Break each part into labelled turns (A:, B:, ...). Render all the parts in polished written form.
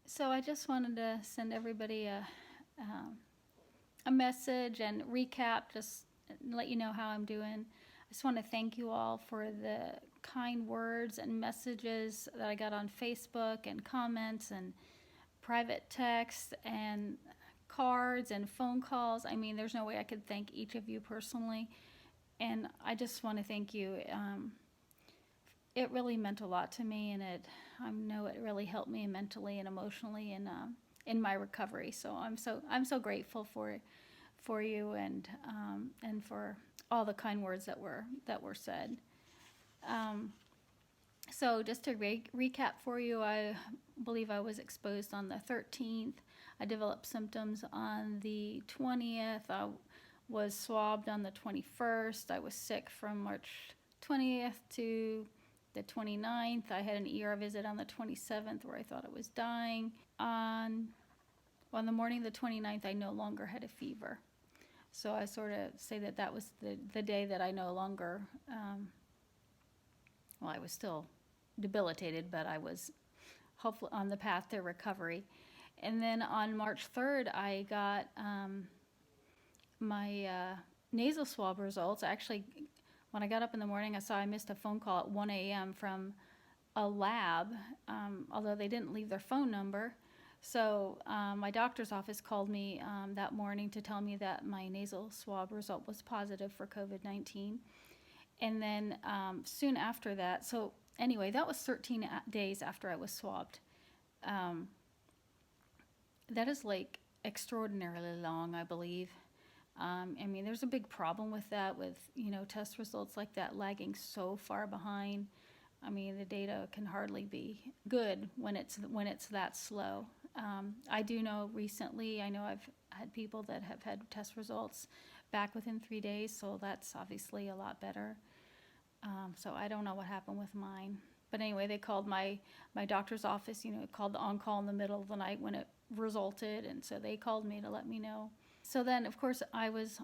A: So I just wanted to send everybody a message and recap, just let you know how I'm doing. I just want to thank you all for the kind words and messages that I got on Facebook and comments and private texts and cards and phone calls. I mean, there's no way I could thank each of you personally. And I just want to thank you. It really meant a lot to me, and I know it really helped me mentally and emotionally in my recovery. So I'm so grateful for you and for all the kind words that were said. Um, so just to recap for you, I believe I was exposed on the 13th. I developed symptoms on the 20th. I was swabbed on the 21st. I was sick from March 20th to the 29th. I had an ER visit on the 27th where I thought I was dying. On the morning of the 29th, I no longer had a fever. So I sort of say that was the day that I no longer, well, I was still debilitated, but I was hopefully on the path to recovery. And then on March 3rd, I got my nasal swab results. Actually, when I got up in the morning, I saw I missed a phone call at 1 a.m. from a lab, although they didn't leave their phone number. So my doctor's office called me that morning to tell me that my nasal swab result was positive for COVID-19. And then soon after that, so anyway, that was 13 days after I was swabbed. Um, that is like extraordinarily long, I believe. I mean, there's a big problem with that, with test results like that lagging so far behind. I mean, the data can hardly be good when it's that slow. I do know recently, I know I've had people that have had test results back within 3 days, so that's obviously a lot better. So I don't know what happened with mine. But anyway, they called my doctor's office, called the on-call in the middle of the night when it resulted, and so they called me to let me know. So then, of course, I was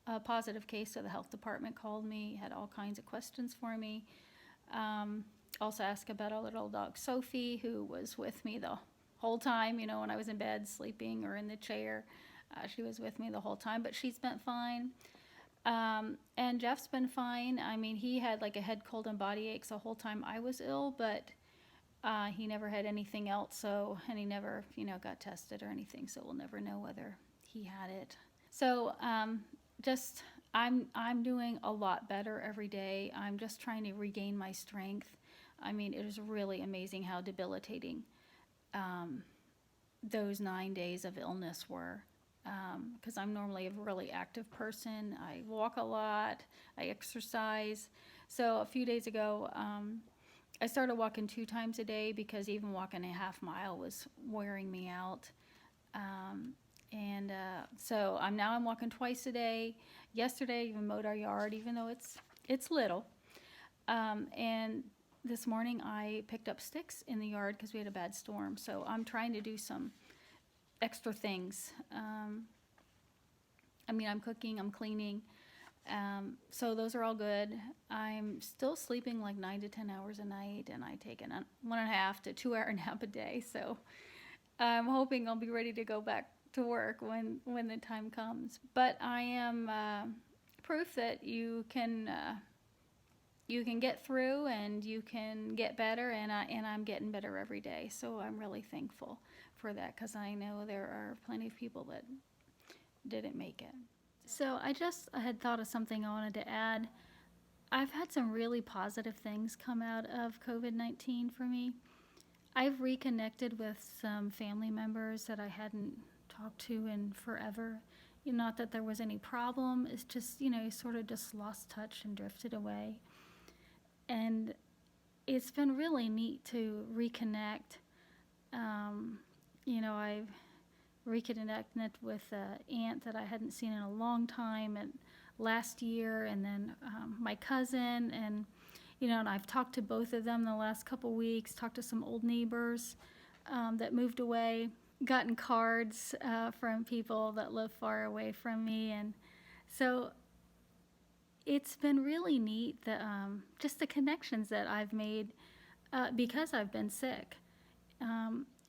A: a positive case, so the health department called me, had all kinds of questions for me. Also asked about our little dog, Sophie, who was with me the whole time, when I was in bed sleeping or in the chair. She was with me the whole time, but she's been fine. And Jeff's been fine. I mean, he had like a head cold and body aches the whole time I was ill, but he never had anything else, and he never, got tested or anything, so we'll never know whether he had it. So just I'm doing a lot better every day. I'm just trying to regain my strength. I mean, it is really amazing how debilitating those 9 days of illness were. Because I'm normally a really active person. I walk a lot, I exercise. So a few days ago, I started walking 2 times a day because even walking a half mile was wearing me out. So I'm walking twice a day. Yesterday, I even mowed our yard, even though it's little. And this morning, I picked up sticks in the yard because we had a bad storm. So I'm trying to do some extra things. I mean, I'm cooking, I'm cleaning. So those are all good. I'm still sleeping like 9 to 10 hours a night, and I take a 1.5 to 2 hour nap a day. So I'm hoping I'll be ready to go back to work when the time comes. But I am proof that you can get through and you can get better, and I'm getting better every day. So I'm really thankful for that, because I know there are plenty of people that didn't make it. So I had thought of something I wanted to add. I've had some really positive things come out of COVID-19 for me. I've reconnected with some family members that I hadn't talked to in forever. Not that there was any problem, it's just, sort of just lost touch and drifted away. And it's been really neat to reconnect. I've reconnected with an aunt that I hadn't seen in a long time and last year, and then my cousin, and and I've talked to both of them the last couple weeks, talked to some old neighbors that moved away, gotten cards from people that live far away from me, and so it's been really neat, just the connections that I've made because I've been sick.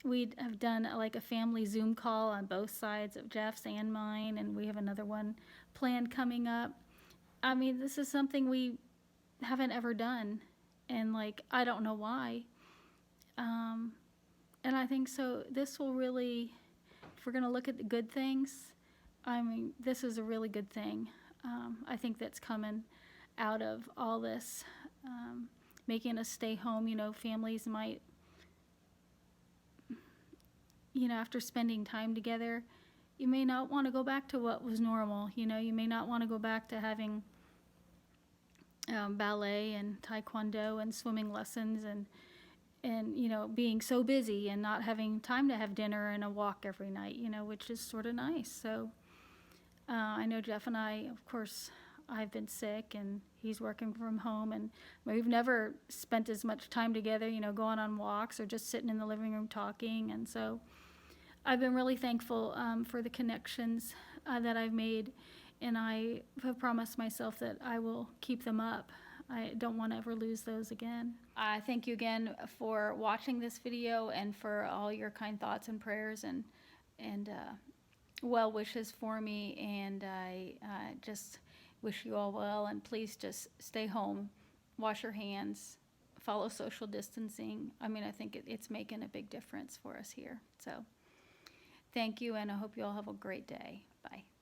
A: we have done like a family Zoom call on both sides of Jeff's and mine, and we have another one planned coming up. I mean, this is something we haven't ever done, and like, I don't know why. And I think so this will really, if we're going to look at the good things, I mean, this is a really good thing. I think that's coming out of all this, making us stay home. You know, families might, you know, after spending time together, you may not want to go back to what was normal. You know, you may not want to go back to having ballet and taekwondo and swimming lessons and you know, being so busy and not having time to have dinner and a walk every night, you know, which is sort of nice. So I know Jeff and I, of course, I've been sick and he's working from home, and we've never spent as much time together, you know, going on walks or just sitting in the living room talking. And so I've been really thankful for the connections that I've made, and I have promised myself that I will keep them up. I don't want to ever lose those again. I thank you again for watching this video and for all your kind thoughts and prayers and well wishes for me. And I just wish you all well, and please just stay home, wash your hands, follow social distancing. I mean, I think it's making a big difference for us here. So thank you, and I hope you all have a great day. Bye.